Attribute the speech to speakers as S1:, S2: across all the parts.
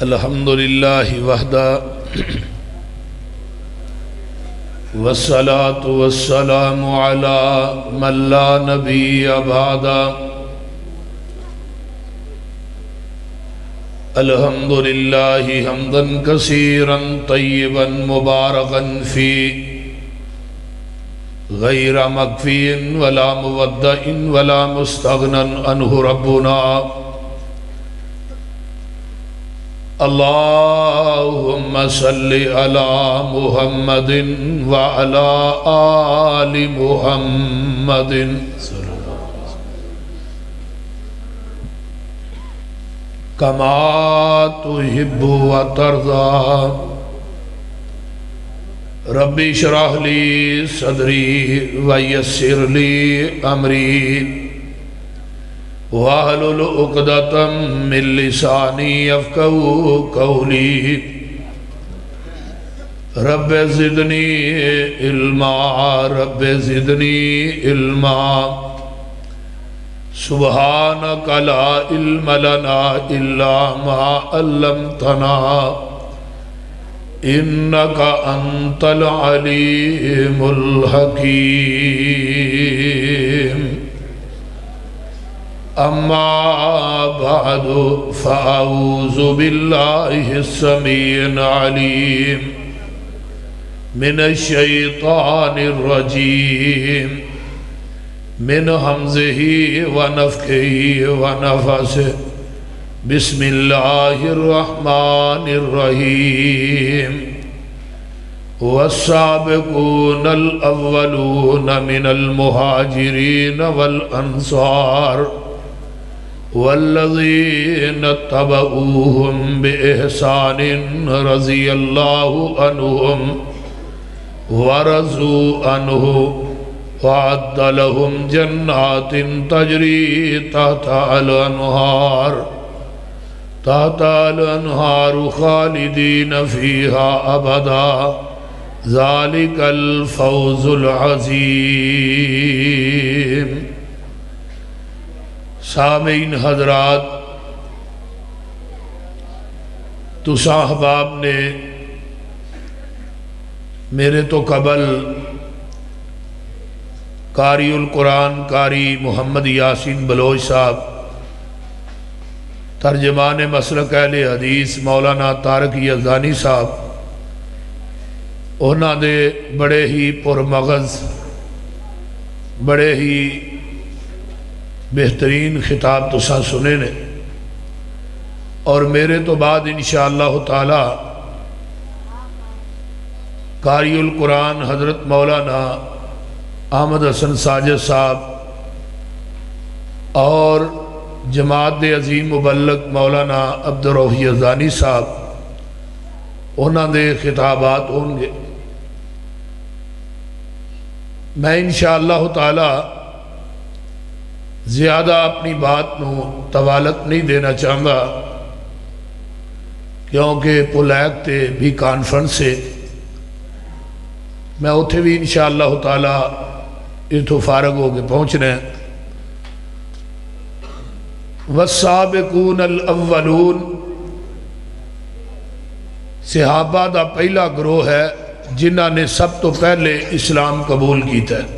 S1: الحمد للہ وحدہ والصلاة والسلام علی من لا نبی بعدہ الحمد للہ حمدا کثیرا طیبا مبارکا فی غیر مکفی ولا مودع ولا مستغنى عنہ ربنا اللہم صل علی محمد وعلی آل محمد کما تحب وترضى رب اشرح لی صدری ویسر لی امری واحلل عقدۃ من لسانی یفقہوا قولی رب زدنی علما رب زدنی علما سبحانک لا علم لنا الا ما علمتنا انک انت العلیم الحکیم اما بعد فاعوذ باللہ السمیع العلیم من الشیطان الرجیم من حمزہ ونفخہ ونفثہ بسم اللہ الرحمن الرحیم والسابقون الاولون من المہاجرین والانصار والذین اتبعوهم بإحسان رضی اللہ عنہم ورضوا عنہ وعد لهم جنات تجری تحت الانہار خالدین فیہا ابدا ذالک الفوز العظیم۔ سامعین حضرات، تو صاحباب نے میرے تو قبل قاری القرآن قاری محمد یاسین بلوچ صاحب، ترجمان مسلک اہل حدیث مولانا طارق یزدانی صاحب، انہاں دے بڑے ہی پرمغز بڑے ہی بہترین خطاب تساں سنے نے، اور میرے تو بعد انشاءاللہ تعالی قاری القرآن حضرت مولانا احمد حسن ساجد صاحب اور جماعت عظیم مبلغ مولانا عبدالرؤوف یزدانی صاحب، انہاں دے خطابات ہوں گے۔ میں انشاءاللہ تعالی زیادہ اپنی بات نو طوالت نہیں دینا چاہتا، کیونکہ پولیک تے بھی کانفرنس سے میں اتھے بھی انشاءاللہ تعالی اتھو فارغ ہو کے پہنچنا ہے۔ والسابقون الاولون، صحابہ دا پہلا گروہ ہے جنہاں نے سب تو پہلے اسلام قبول کیتا ہے۔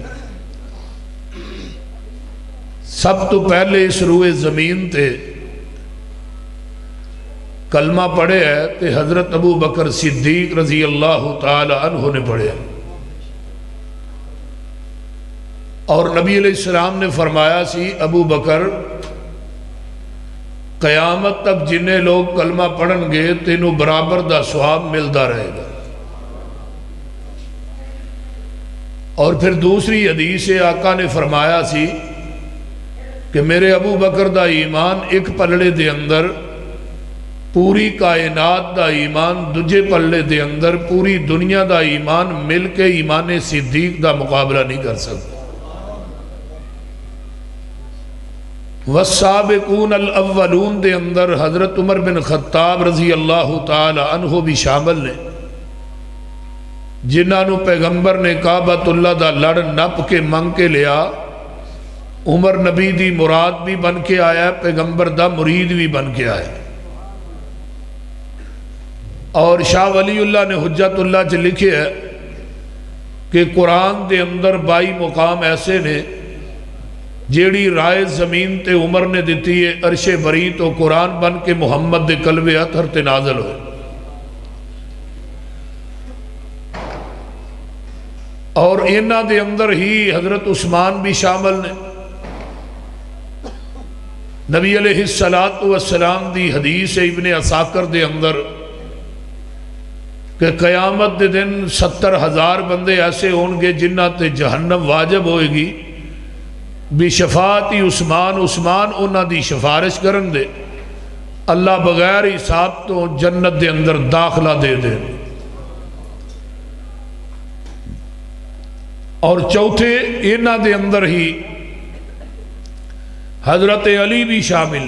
S1: سب تو پہلے اس روئے زمین تے کلمہ پڑھے ہے تے حضرت ابو بکر صدیق رضی اللہ تعالی عنہ نے پڑھے ہے، اور نبی علیہ السلام نے فرمایا سی ابو بکر قیامت تک جنہیں لوگ کلمہ پڑھن گے تینوں برابر دا ثواب ملتا رہے گا۔ اور پھر دوسری حدیث آقا نے فرمایا سی کہ میرے ابو بکر دا ایمان ایک پلڑے دے اندر پوری کائنات دا ایمان، دجے پلڑے دے اندر پوری دنیا دا ایمان مل کے ایمان صدیق دا مقابلہ نہیں کر سکتا۔ والسابقون الاولون دے اندر حضرت عمر بن خطاب رضی اللہ تعالی عنہ بھی شامل نے، جنہاں نو پیغمبر نے کعبۃ اللہ دا لڑ نپ کے منگ کے لیا۔ عمر نبی دی مراد بھی بن کے آیا، پیغمبر دا مرید بھی بن کے آیا۔ اور شاہ ولی اللہ نے حجت اللہ چ لکھے ہے کہ قرآن دے اندر 22 مقام ایسے نے جیڑی رائے زمین تے عمر نے دیتی ہے عرش بری تو قرآن بن کے محمد دے قلب اطہر تے نازل ہوئے. اور انہ دے اندر ہی حضرت عثمان بھی شامل نے. نبی علیہ السلام دی حدیث ابن عساکر دے اندر کہ قیامت دے دن 70,000 بندے ایسے ہون گے جنہ تے جہنم واجب ہوئے گی بھی شفاعتی عثمان انہ دی شفارش کرن دے اللہ بغیر حساب تو جنت دے اندر داخلہ دے دے. اور چوتھے انہ دے اندر ہی حضرت علی بھی شامل.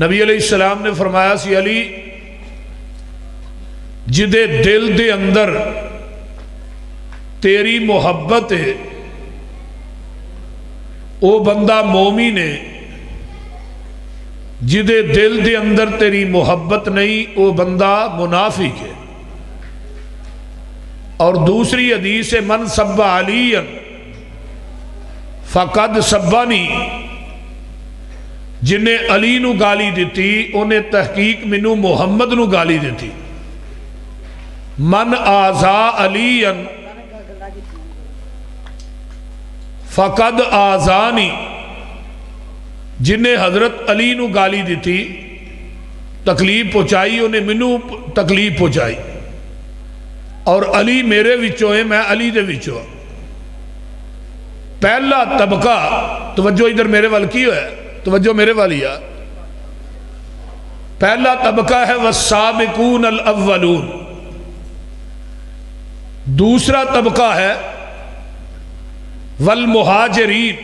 S1: نبی علیہ السلام نے فرمایا سی علی جدے دل دے اندر تیری محبت ہے او بندہ مومن ہے، جدے دل دے اندر تیری محبت نہیں او بندہ منافق ہے. اور دوسری حدیث ہے من سب علی فقد سبانی، جنہیں علی نو گالی دیتی انہیں تحقیق منو محمد نو گالی دیتی. من آزا علی فقد آزانی، جنہیں حضرت علی نو گالی دیتی تکلیف پہنچائی انہیں منو تکلیف پہنچائی. اور علی میرے وچوں ہے میں علی دے وچوں. پہلا طبقہ توجہ ادھر میرے وال کی ہے، توجہ میرے والی ہے. پہلا طبقہ ہے والسابقون الاولون. دوسرا طبقہ ہے والمہاجرین،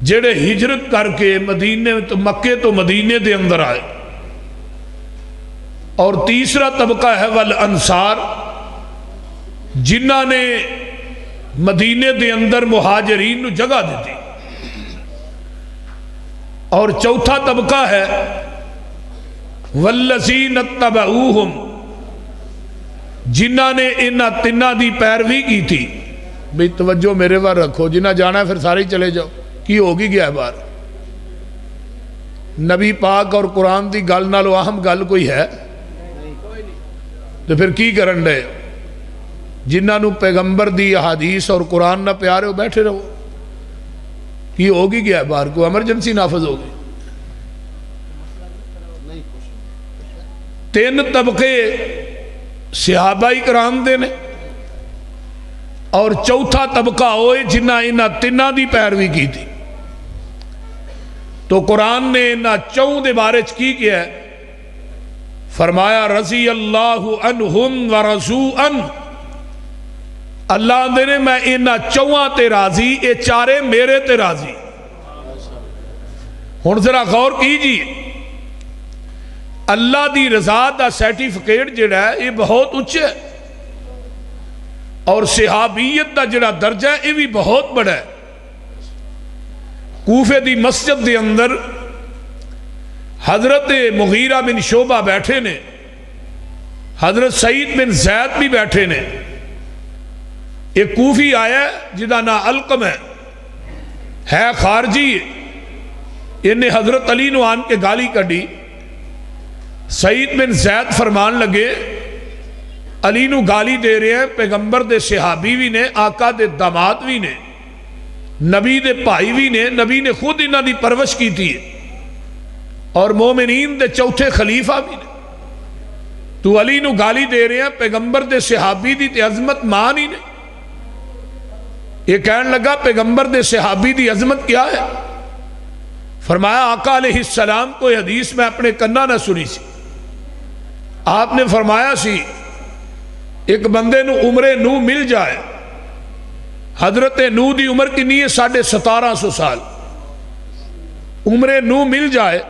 S1: جڑے ہجرت کر کے مکے تو مدینے دے اندر آئے. اور تیسرا طبقہ ہے والانصار، جنہ نے مدینے دے اندر مہاجرین نو جگہ دیتی. اور چوتھا طبقہ ہے والذین اتبعوہم، جنہ نے انہ تنہ دی پیروی کی تھی. بھئی توجہ میرے وار رکھو، جنہ جانا ہے پھر سارے چلے جاؤ، کی ہوگی گیا ہے بار. نبی پاک اور قرآن دی گل نالو اہم گل کوئی ہے تو پھر کی کرن دے؟ جنہ نو پیغمبر دی احادیث اور قرآن نہ پیارے ہو بیٹھے رہو. کی ہوگی گیا ہے بار، کوئی ایمرجنسی نافذ ہوگی. 3 طبقے صحابہ کرام دے نے، اور چوتھا طبقہ ہوئے جنہ انہ تنہ دی پیروی کی تھی. تو قرآن نے انہ چون دے بارے کی کیا ہے؟ فرمایا رضی اللہ عنہم ورضوا عنہ، اللہ دے نے میں انہ چوہاں تے راضی، اے چارے میرے تے راضی. ہن ذرا غور کیجئے، اللہ دی رضا دا سرٹیفکیٹ جڑا ہے یہ بہت اونچا ہے، اور صحابیت دا جڑا درجہ ہے یہ بھی بہت بڑا ہے. کوفے دی مسجد دے اندر حضرت مغیرہ بن شعبہ بیٹھے نے، حضرت سعید بن زید بھی بیٹھے نے. ایک کوفی آیا جدا نا علقم ہے خارجی، انہیں حضرت علی نو آن کے گالی کڑی. سعید بن زید فرمان لگے علی نو گالی دے رہے ہیں، پیغمبر دے صحابی بھی نے، آقا دے داماد بھی نے، نبی دے بھائی بھی نے، نبی نے خود انہاں دی پرورش کی تھی، اور مومنین دے چوتھے خلیفہ بھی نے. تو علی نو گالی دے رہے ہیں، پیغمبر دے صحابی دی تے عظمت مان ہی نے. یہ کہنے لگا پیغمبر دے صحابی دی عظمت کیا ہے؟ فرمایا آقا علیہ السلام کو یہ حدیث میں اپنے کنہ نہ سنی سی. آپ نے فرمایا سی ایک بندے نو عمر نو مل جائے، حضرت نو دی عمر کنی ہے 1750 سال، عمر نو مل جائے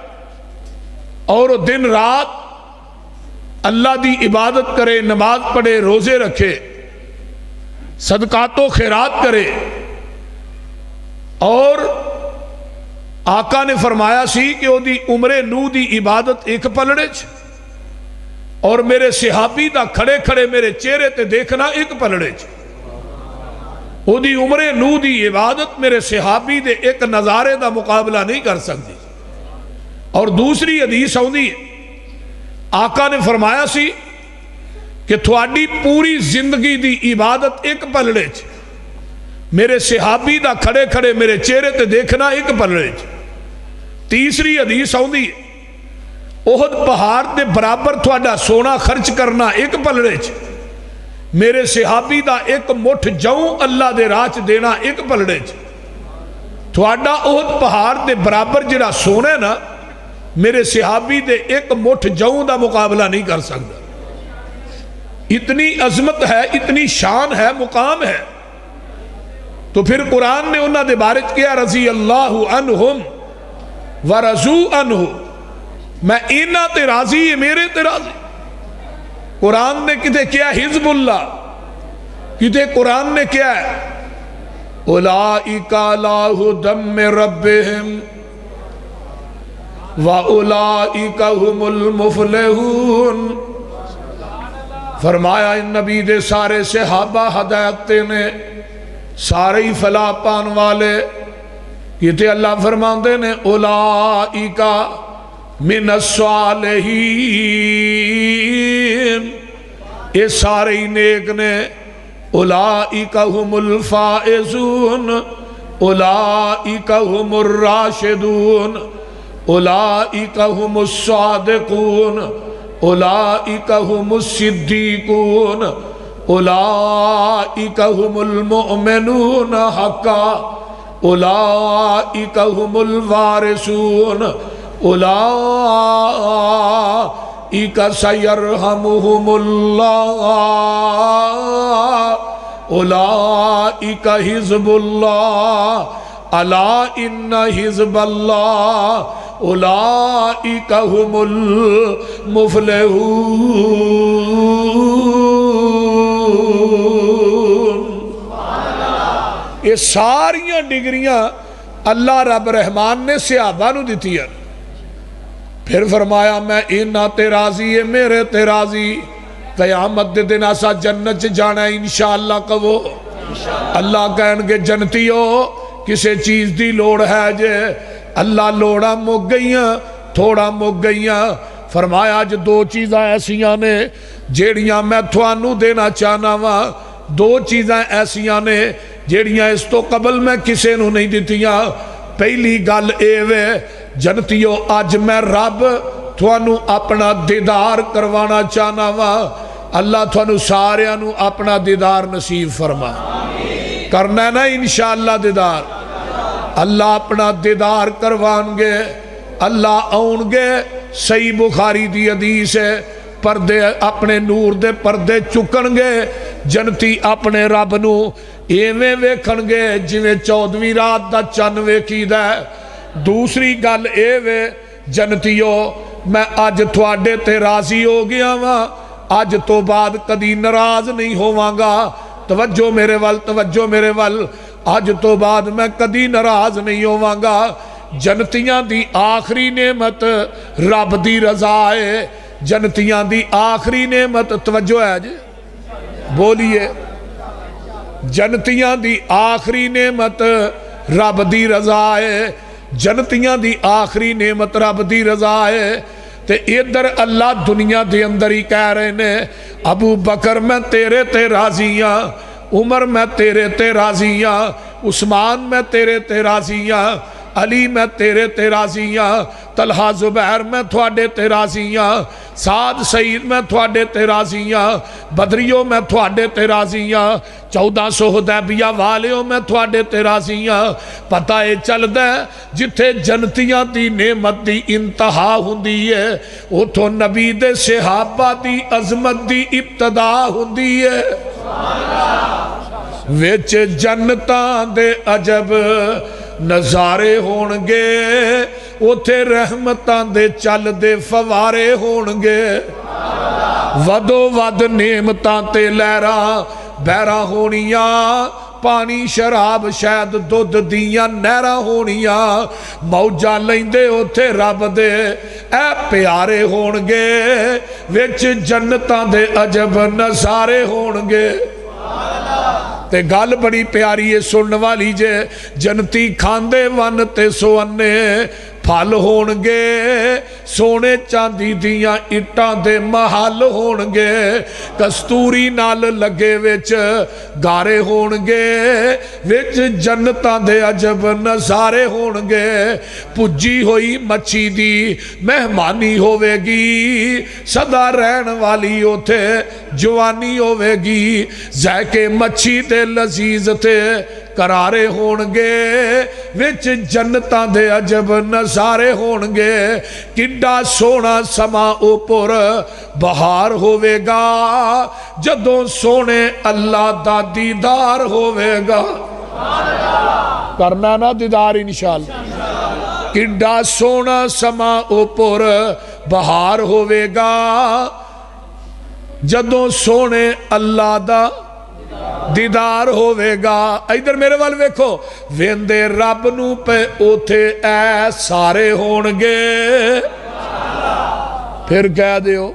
S1: اور دن رات اللہ دی عبادت کرے، نماز پڑھے، روزے رکھے، صدقات و خیرات کرے. اور آقا نے فرمایا سی کہ وہ دی عمر نو دی عبادت ایک پلڑے اور میرے صحابی دا کھڑے کھڑے میرے چہرے تے دیکھنا ایک پلڑے چ او دی عمر نو دی عبادت میرے صحابی دے ایک نظارے دا مقابلہ نہیں کر سکتی۔ اور دوسری حدیث آؤندی ہے، آقا نے فرمایا سی کہ تھوڑی پوری زندگی دی عبادت ایک پلڑے چ، میرے صحابی دا کھڑے کھڑے میرے چہرے تے دیکھنا ایک پلڑے چ۔ تیسری حدیث آؤندی ہے، احد پہاڑ دے برابر تھوڑا سونا خرچ کرنا ایک پلڑے چ، میرے صحابی دا ایک مٹھ جاؤں اللہ دے راہ چ دینا ایک پلڑے چ۔ تھوڑا احد پہاڑ دے برابر جڑا سونا ہے نا، میرے صحابی دے ایک مٹھ جاؤں دا مقابلہ نہیں کر سکتا۔ اتنی عظمت ہے، اتنی شان ہے، مقام ہے۔ تو پھر قرآن نے انہاں دے بارے کیا رضی اللہ عنہم ورضوا عنہ، میں اینا تے راضی ہے، میرے تے راضی۔ قرآن نے کتے کیا حزب اللہ، کتے قرآن نے کیا ہے اولئک علی ھدی من ربہم وَأُولَئِكَ هُمُ الْمُفْلِحُونَ۔ فرمایا ان نبی دے سارے صحابہ ہدایت نے، سارے ہی فلاح پان والے، کہتے اللہ فرماندے نے اولئک من الصالحین، یہ سارے ہی نیک نے۔ اولئک هم الفائزون، اولئک هم الراشدون، اولئک هم الصادقون، اولئک هم الصدیقون، اولئک هم المؤمنون حقا، اولئک هم الوارثون، اولئک سیرحمهم اللہ، اولئک حزب اللہ، الا ان حزب اللہ اولئک هم المفلحون۔ یہ ساریاں ڈگریاں اللہ رب رحمان نے صحابہ نو دیتی ہیں۔ پھر فرمایا میں اینا تے راضی ہے، میرے تے راضی، قیامت دے دن آسا جنت جانا ہے انشاءاللہ کہو۔ اللہ کہن گے جنتیو کسے چیز دی لوڑ ہے جے، اللہ لوڑا مک گئیاں، تھوڑا مک گئیاں۔ فرمایا جو دو چیزاں ایسیاں نے جیڑیاں میں تھوانو دینا چاہنا وا، دو چیزاں ایسیاں نے جیڑیاں اس تو قبل میں کسے نو نہیں دیتیاں۔ پہلی گل اے وے جنتیو آج میں رب تھوانو اپنا دیدار کروانا چاہنا وا، اللہ تھوانو ساریاں نو اپنا دیدار نصیب فرما۔ کرنا ہے نا انشاءاللہ دیدار، اللہ اپنا دیدار کروان گے، اللہ آؤن گے۔ صحیح بخاری دی حدیث ہے، پردے اپنے نور دے پردے چکن گے، جنتی اپنے رب نو ایویں ویکھن گے جویں 14ویں رات دا چن ویکھی دا ہے۔ دوسری گل اے وے جنتیو میں آج تھوڑے تے راضی ہو گیا وا، آج تو بعد کدی ناراض نہیں ہوواں گا۔ توجہ میرے وال، توجہ میرے وال، آج تو بعد میں کدی ناراض نہیں ہوواں گا۔ جنتیاں دی آخری نعمت رب دی رضا ہے، جنتیاں دی آخری نعمت توجہ ہے جی بولیے، جنتیاں دی آخری نعمت رب دی رضا ہے، جنتیاں دی آخری نعمت رب دی رضا ہے۔ تے ادھر اللہ دنیا دے اندر ہی کہہ رہے نے ابو بکر میں تیرے تے راضی ہاں، عمر میں تیرے تے راضی ہاں، عثمان میں تیرے تے راضی ہاں، علی میں تیرے تے راضی ہاں، طلحہ زبیر میں تھوڑے تے راضی ہاں، سعد سعید میں تھوڑے تے راضی ہاں، بدریوں میں تھوڑے تے راضی ہاں، 1400 حدیبیہ والیوں میں تھوڑے تے راضی ہاں۔ پتہ ہے چل دے جتھے جنتیاں دی نعمت دی انتہا ہوندی ہے، اتھو نبی دے صحابہ دی عظمت دی ابتدا ہوندی ہے۔ وچ جنتاں دے عجب نظارے ہونگے، اتھے رحمتاں دے چل دے فوارے ہونگے، ودو ود نعمتاں تے لہراں بہراں ہونیاں، پانی شراب شاید دودھ دیاں نہراں ہونیاں موجاں لیندے اوتھے رب دے اے پیارے ہون گے وچ جنتاں دے عجب نظارے ہون گے تے گل بڑی پیاری ہے سنن والی جے جنتی کھاندے ون تے سونے پھل ہون گے سونے چاندی دیاں اٹاں دے محل ہون گے کستوری نال لگے وچ گارے ہون گے وچ جنتاں دے عجب نظارے ہون گے پجی ہوئی مچھی دی مہمانی ہوے گی سدا رہن والی اوتھے جوانی ہوے گی ذائقے مچھی تے لذیذ تے کرارے ہون گے وچ جنتاں دے عجب نظارے ہون گے کڈا سونا سما اوپر بہار ہوے گا جدوں سونے اللہ دا دیدار ہوے گا کرنا نا دیدار انشاءاللہ کڈا سونا سما اوپر بہار ہوے گا جدوں سونے اللہ دا دیدار ہوے گا ادھر میرے وال ویکھو ویندے رب نو پہ اوتھے اے سارے ہون گے پھر کہہ دیو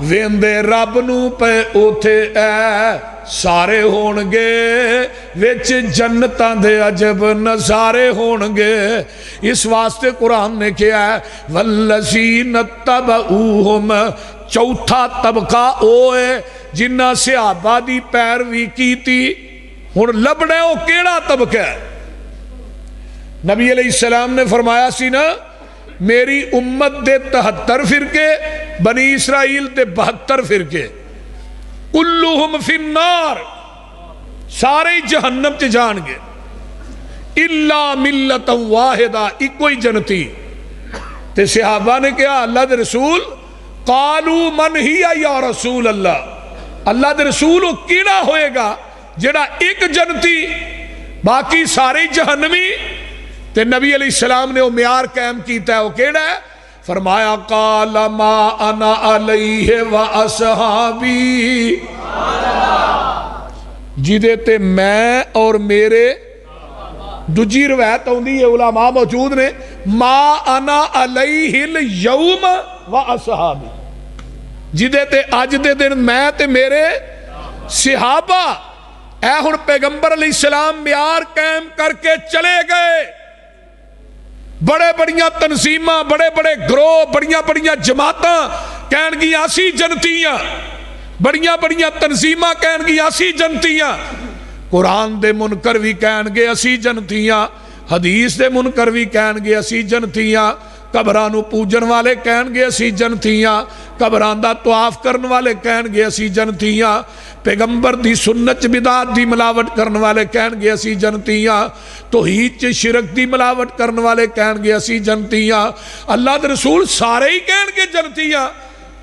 S1: ویندے رب نو پہ اوتھے اے سارے ہون گے وچ جنتاں دے عجب نظارے ہون گے اس واسطے قرآن نے کیا ہے والذین تبعوہم چوتھا طبقہ اوے جنہ صحابہ دی پیروی کی تھی ہن لبڑے او کیڑا طبقہ ہے نبی علیہ السلام نے فرمایا سی نا میری امت دے 73 فرقے بنی اسرائیل دے 72 فرقے کلہم فی النار سارے جہنم چ جان گے الا ملت واحدہ ایک کوئی جنتی تے صحابہ نے کہا اللہ دے رسول قالوا من ہی یا رسول اللہ دے رسول وہ کیڑا ہوئے گا جڑا ایک جنتی باقی سارے جہنمی تے نبی علیہ السلام نے وہ معیار قائم کیتا ہے وہ کیڑا ہے فرمایا قال ما انا علیہ و اصحابی جیدے تے میں اور میرے دوجی روایت ہوندی ہے علماء موجود نے ما انا علیہ الیوم و اصحابی جیدے تے آج دے دن میں تے میرے صحابہ اے ہن پیغمبر علیہ السلام معیار قائم کر کے چلے گئے بڑے بڑیاں تنظیماں بڑے بڑے گروہ بڑیاں بڑیاں جماعتاں کہن گی اسی جنتیاں بڑیاں بڑیاں تنظیماں کہن گی اسی جنتیاں قرآن دے منکر بھی کہن گے اسی جنتیاں حدیث دے منکر بھی کہن گے اسی جنتیاں قبرانو پوجن والے کہن گے اسی جنتیاں قبران دا طواف کرن والے کہن گے اسی جنتیاں پیغمبر دی سنت بدعت دی ملاوٹ کرن والے کہن گے اسی جنتیاں توحید چ شرک دی ملاوٹ کرن والے کہن گے اسی جنتیاں اللہ دے رسول سارے ہی کہن گے جنتیاں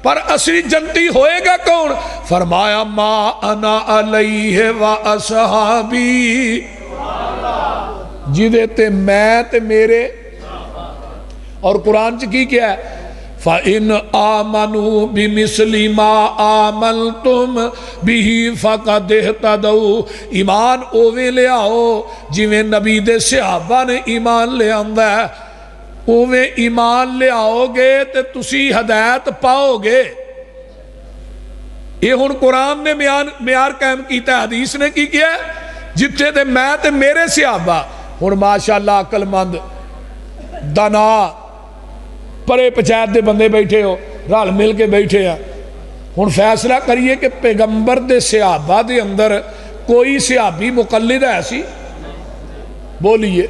S1: پر اصلی جنتی ہوئے گا کون فرمایا ما انا علیہ و اصحابی جیدے تے میں تے میرے اور قرآن چ کی کیا ہے فَإِنْ آمَنُوا بِمِثْلِ مَا آمَنْتُمْ بِهِ فَقَدْ اهْتَدَوْا ایمان اوے لے آؤ جویں نبی دے صحابہ نے ایمان لے آندا ہے اوے ایمان لے آؤ گے تے تسی ہدایت پاؤ گے یہ ہن قرآن نے معیار قائم کیتا ہے حدیث نے کی کیا ہے جتھے تے میں تے میرے صحابہ ہن ماشاءاللہ عقل مند دانا پرے پچایت دے بندے بیٹھے ہو رال مل کے بیٹھے ہیں ہن فیصلہ کریے کہ پیغمبر دے صحابہ دے اندر کوئی صحابی مقلد ہے سی بولیے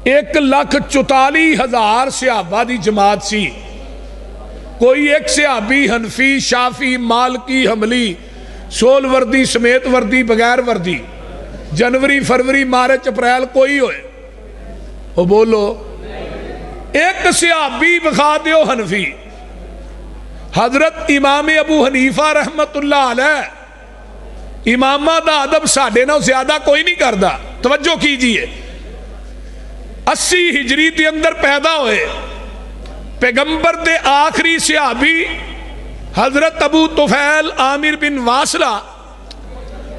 S1: 1,44,000 صحابہ دی جماعت سی کوئی ایک صحابی حنفی شافی مالکی حملی سول وردی سمیت وردی بغیر وردی جنوری فروری مارچ اپریل کوئی ہوئے وہ بولو ایک صحابی بخا دیو حنفی حضرت امام ابو حنیفہ رحمت اللہ علیہ امامہ دا ادب ساڑھے نو زیادہ کوئی نہیں کردہ توجہ کیجئے 80 ہجری دے اندر پیدا ہوئے پیغمبر دے آخری صحابی حضرت ابو طفیل عامر بن واصلہ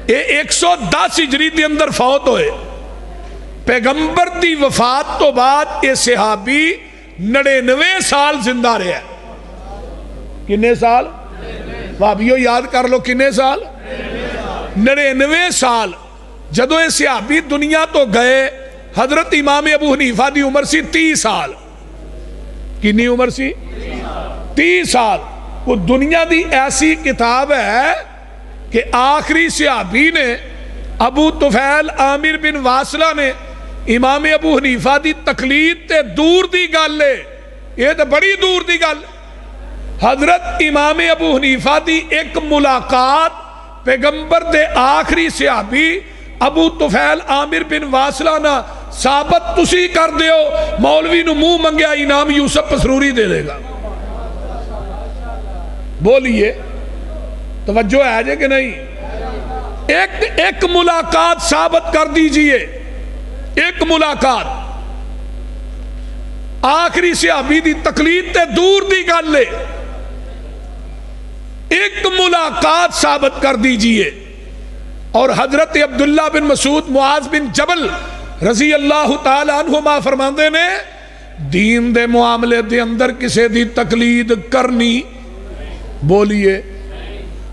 S1: یہ 110 ہجری دے اندر فوت ہوئے. پیغمبر دی وفات تو بعد یہ صحابی 99 سال زندہ رہے. کنے سال؟ بھابیو یاد کر لو کنے سال؟ 99 سال. جدو یہ صحابی دنیا تو گئے حضرت امام ابو حنیفہ دی عمر سی 30 سال. کنی عمر سی؟ 30 سال. وہ دنیا دی ایسی کتاب ہے کہ آخری صحابی نے ابو طفیل عامر بن واصلہ نے امام ابو حنیفہ دی تقلید تے دور دی گل ہے. یہ تو بڑی دور دی گل. حضرت امام ابو حنیفہ دی ایک ملاقات پیغمبر دے آخری صحابی ابو طفیل عامر بن واصلہ نا ثابت تسی کر دیو مولوی نو منہ منگیا انعام یوسف پسروری دے دے گا. بولیے توجہ ہے جے کہ نہیں؟ ایک ملاقات ثابت کر دیجئے. ایک ملاقات آخری صحابی دی تقلید تے دور دی گل لے. ایک ملاقات ثابت کر دیجئے. اور حضرت عبداللہ بن مسعود معاذ بن جبل رضی اللہ تعالی عنہما فرماندے نے دین دے معاملے دے اندر کسے دی تقلید کرنی. بولیے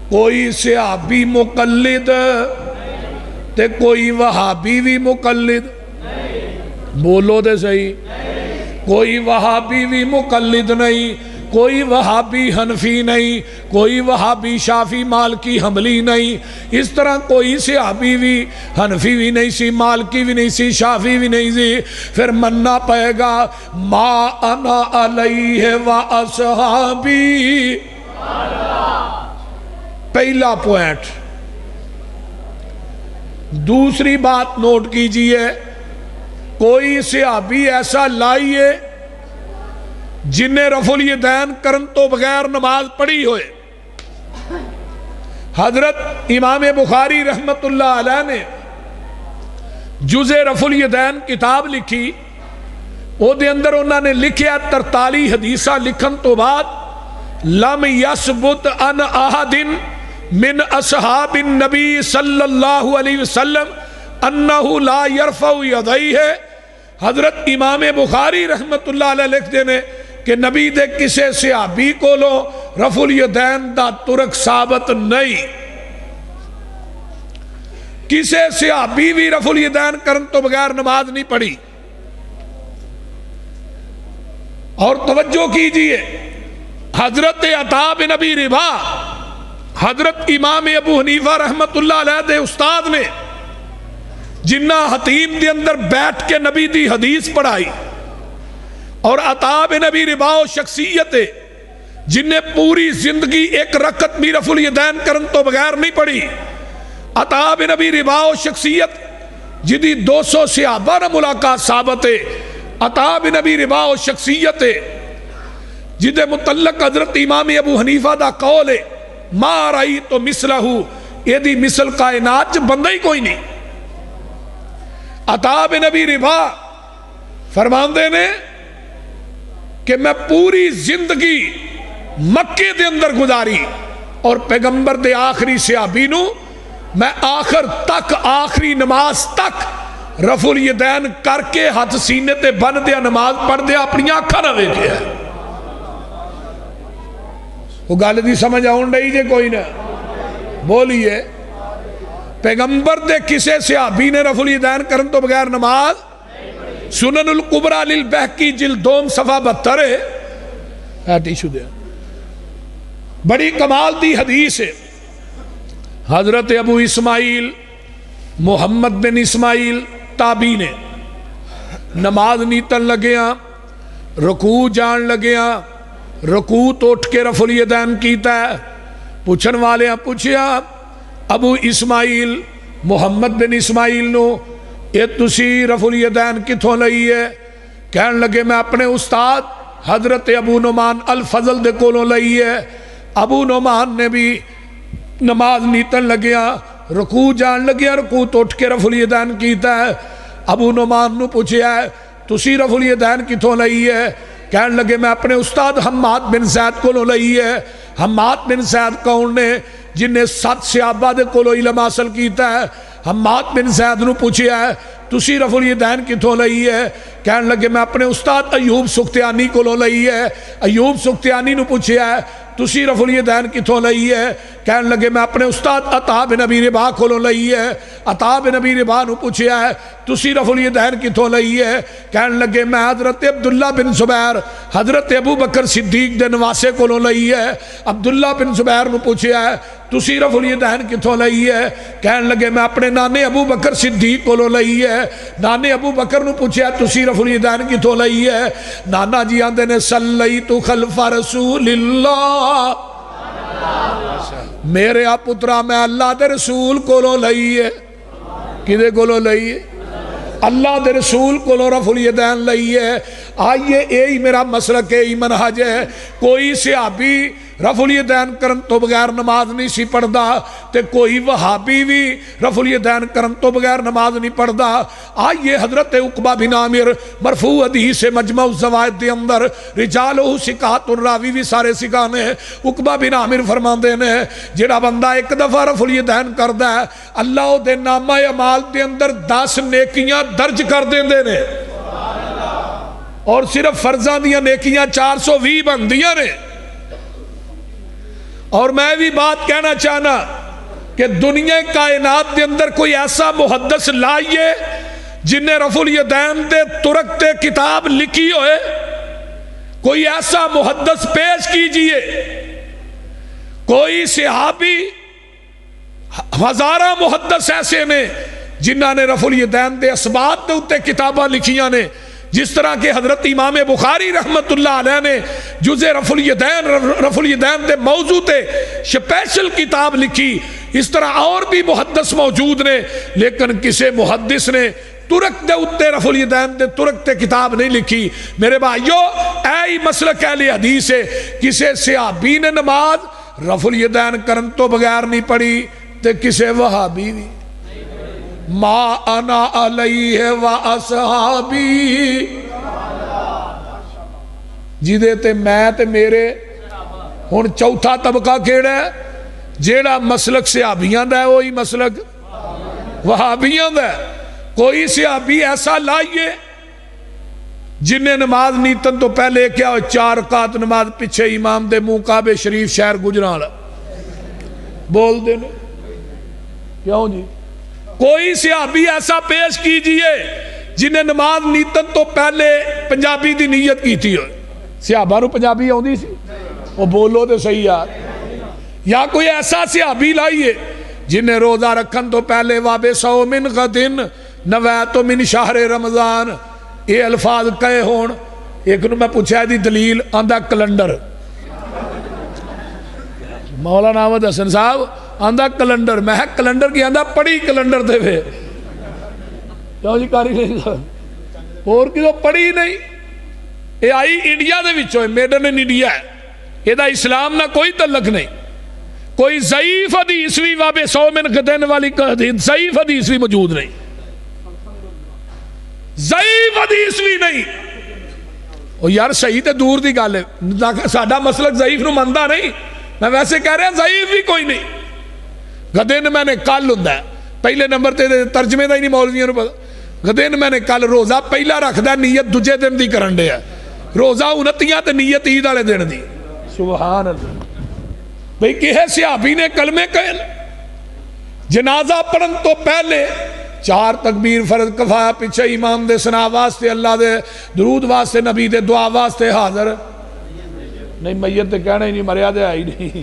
S1: کوئی صحابی مقلد تے کوئی وہابی بھی مقلد. بولو دے صحیح. کوئی وہابی بھی مقلد نہیں, کوئی وہابی حنفی نہیں, کوئی وہابی شافی مالکی حنبلی نہیں. اس طرح کوئی صحابی بھی حنفی بھی نہیں سی, مالکی بھی نہیں سی, شافی بھی نہیں سی. پھر مننا پائے گا ما انا علیہ و اصحابی. پہلا پوائنٹ. دوسری بات نوٹ کیجئے, کوئی صحابی ایسا لائیے جنہیں رفع الیدین کرن تو بغیر نماز پڑھی ہوئے. حضرت امام بخاری رحمت اللہ علیہ نے جزء رفع الیدین کتاب لکھی. وہ دے اندر انہوں نے لکھیا 43 حدیثہ لکھن تو بعد لم یثبت عن احد من اصحاب النبی صلی اللہ علیہ وسلم انہو لا یرفع یدیہ. حضرت امام بخاری رحمت اللہ علیہ لکھ دینے کہ نبی دے کسے صحابی کو لو رفع الیدین دا ترک ثابت نہیں. کسے صحابی بھی رفع الیدین کرن تو بغیر نماز نہیں پڑھی. اور توجہ کیجئے, حضرت عطا بن ابی رباح حضرت امام ابو حنیفہ رحمت اللہ علیہ دے استاد نے جنہ حتیم دے اندر بیٹھ کے نبی دی حدیث پڑھائی, اور عطا بن ابی رباح شخصیت جنہیں پوری زندگی ایک رکعت بھی رفع الیدین کرن تو بغیر نہیں پڑھی. عطا بن ابی رباح شخصیت جدی 200 صحابہ نہ ملاقات ثابت ہے. عطا بن ابی رباح شخصیت جدے متعلق حضرت امام ابو حنیفہ دا قول ہے ما رئی تو مثلہ, یہ دی مثل کائنات بندہ ہی کوئی نہیں. عطا بن ابی رباح فرماندے نے کہ میں پوری زندگی مکے دے اندر گزاری اور پیغمبر دے آخری صحابی نو میں آخر تک آخری نماز تک رفع الیدین کر کے ہاتھ سینے تے بن دیا نماز پڑھ دیا اپنی آنکھاں نہ ویکھیا. وہ گل دی سمجھ آن رہی جے کوئی نہ؟ بولیے پیغمبر دے کسے صحابی نے رفع الیدین کرن تو بغیر نماز. سنن القبرہ للبہقی جلد 2 صفحہ 72 ہے. ٹیشو دیا. بڑی کمال دی حدیث ہے. حضرت ابو اسماعیل محمد بن اسماعیل تابعی نے نماز نیتن لگیاں, رکوع جان لگیاں, رکوع تو اٹھ کے رفع الیدین کیتا ہے. پوچھن والے ہیں پوچھیا ابو اسماعیل محمد بن اسماعیل نو یہ تسی رفع الیدین کتھوں لئی ہے؟ کہن لگے میں اپنے استاد حضرت ابو نعمان الفضل دے کولوں لئی ہے. ابو نعمان نے بھی نماز نیتن لگیا, رکوع جان لگیا, رکوع تو اٹھ کے رفع الیدین کیتا ہے. ابو نعمان نو پوچھیا ہے تسی رفع الیدین کتھوں لئی ہے؟ کہن لگے میں اپنے استاد حماد بن زید کو لئی ہے. حماد بن زید کون نے جنہیں 7 صحابہ دے کولو علم حاصل کیتا ہے؟ حماد بن زید نو پوچھیا ہے تسی رفع الیدین کتھوں لئی ہے؟ کہنے لگے میں اپنے استاد ایوب سختیانی کولو لئی ہے۔ ایوب سختیانی نو پوچھیا ہے تسی رفع الیدین کتھوں لئی ہے؟ کہنے لگے میں اپنے استاد عطا بن ابی رباح کولو لئی ہے۔ عطا بن ابی رباح نو پوچھیا ہے تسی رفع الیدین کتھوں لئی ہے؟ کہنے لگے میں حضرت عبداللہ بن زبیر حضرت ابو بکر صدیق دے نواسے کولو لئی ہے۔ عبداللہ بن زبیر نو پوچھیا ہے تسی رفع الیدین کتھوں لئی ہے؟ کہنے لگے میں اپنے نانے ابو بکر صدیق کولو لئی ہے۔ نانے ابو بکر نو پوچھیا تسی رفع الیدین کتھوں لئی ہے؟ نانا جی آندے نے صلیت خلف رسول اللہ، میرے آپ پترا میں اللہ دے رسول کولو لئی ہے۔ کدے کولو لئی ہے؟ اللہ دے رسول کولو رفع الیدین لئی ہے۔ آئیے یہی میرا مسلک ہے، یہی منہج ہے۔ کوئی صحابی رفع الیدین کرن تو بغیر نماز نہیں سی پڑھدا تے کوئی وہابی بھی رفع الیدین کرن تو بغیر نماز نہیں پڑھدا۔ آئیے حضرت عقبہ بن عامر مرفوع حدیث مجمع الزوائد دے اندر رجالہ ثقات الراوی بھی سارے ثقات نے۔ عقبہ بن عامر فرماندے نے جڑا بندہ ایک دفعہ رفع الیدین کردا ہے اللہ دے نامہ اعمال دے اندر 10 نیکیاں درج کر دیندے نے، اور صرف فرضاں دیاں نیکیاں 420 بندیاں نے۔ اور میں بھی بات کہنا چاہنا کہ دنیا کائنات دے اندر کوئی ایسا محدث لائیے جن نے رفع الیدین دے ترک تے کتاب لکھی ہوئے، کوئی ایسا محدث پیش کیجئے۔ کوئی صحابی، ہزارہ محدث ایسے نے جنہاں نے رفع الیدین دے اسباب دے اتے کتاباں لکھیاں نے، جس طرح کہ حضرت امام بخاری رحمت اللہ علیہ نے جزء رفع الیدین دے موضوع تے سپیشل کتاب لکھی، اس طرح اور بھی محدث موجود نے، لیکن کسی محدث نے ترک دے اتے رفع الیدین دے ترک تے کتاب نہیں لکھی۔ میرے بھائیو اے مسلک اہل حدیث ہے، کسی صحابی نے نماز رفع الیدین کرن تو بغیر نہیں پڑھی تے کسی وہابی بھی۔ ما انا علیہ و اصحابی، جی دیتے میں تے میرے۔ ہن چوتھا طبقہ کیڑا ہے؟ جیڑا مسلک صحابیاں دا ہے وہی مسلک وہابیاں دا ہے۔ کوئی صحابی ایسا لائیے جنہیں نماز نیتن تو پہلے کیا ہو 4 رکعت نماز پیچھے امام دے منہ کعبے شریف شہر گجران بول دے نے کیوں جی؟ کوئی صحابی ایسا پیش کیجئے جنہیں نماز نیتن تو پہلے پنجابی دی نیت کی تھی ہوئے۔ صحابہ نو پنجابی ہوندی سی؟ وہ بولو دے صحیح یار۔ یا کوئی ایسا صحابی لائیے جنہیں روزہ رکھن تو پہلے واب سو من غدن نویتو من شہر رمضان یہ الفاظ کہے ہون۔ ایک نو میں پوچھا دی دلیل آندھا کلنڈر، مولانا احمد حسن صاحب آندھا کلنڈر، میں کلنڈر کی آندھا پڑھی کلنڈر دے وے کیوں جی کاری نہیں صاحب اور کی تو پڑھی نہیں۔ یہ آئی انڈیا دے وچوں ہے، میڈن ان انڈیا ہے، یہ دا اسلام نہ کوئی تعلق نہیں۔ کوئی ضعیف حدیث بھی واب سو من غدن والی ضعیف حدیث بھی موجود نہیں، ضعیف حدیث بھی نہیں۔ اور یار صحیح تے دور دی گل ہے، ساڈا مسلک ضعیف نو مندا نہیں، میں ویسے کہہ رہا ضعیف بھی کوئی نہیں۔ غدن میں نے کل ہوں پہلے نمبر تے ترجمے دا ہی نہیں مولویوں نو پتہ۔ غدن میں نے کل روزہ پہلا رکھدا نیت دوجے دن دی کرن دے ہے، روزہ 29 تے نیت عید والے دن دی۔ سبحان اللہ۔ بھئی کہے صحابی نے کلمے کہے جنازہ پڑھن تو پہلے 4 تکبیر فرض کفایا پیچھے امام دے سنا واسطے اللہ دے درود واسطے نبی دے دعا واسطے حاضر نہیں، میت تے کہنا ہی نہیں، مریا دے آئی نہیں،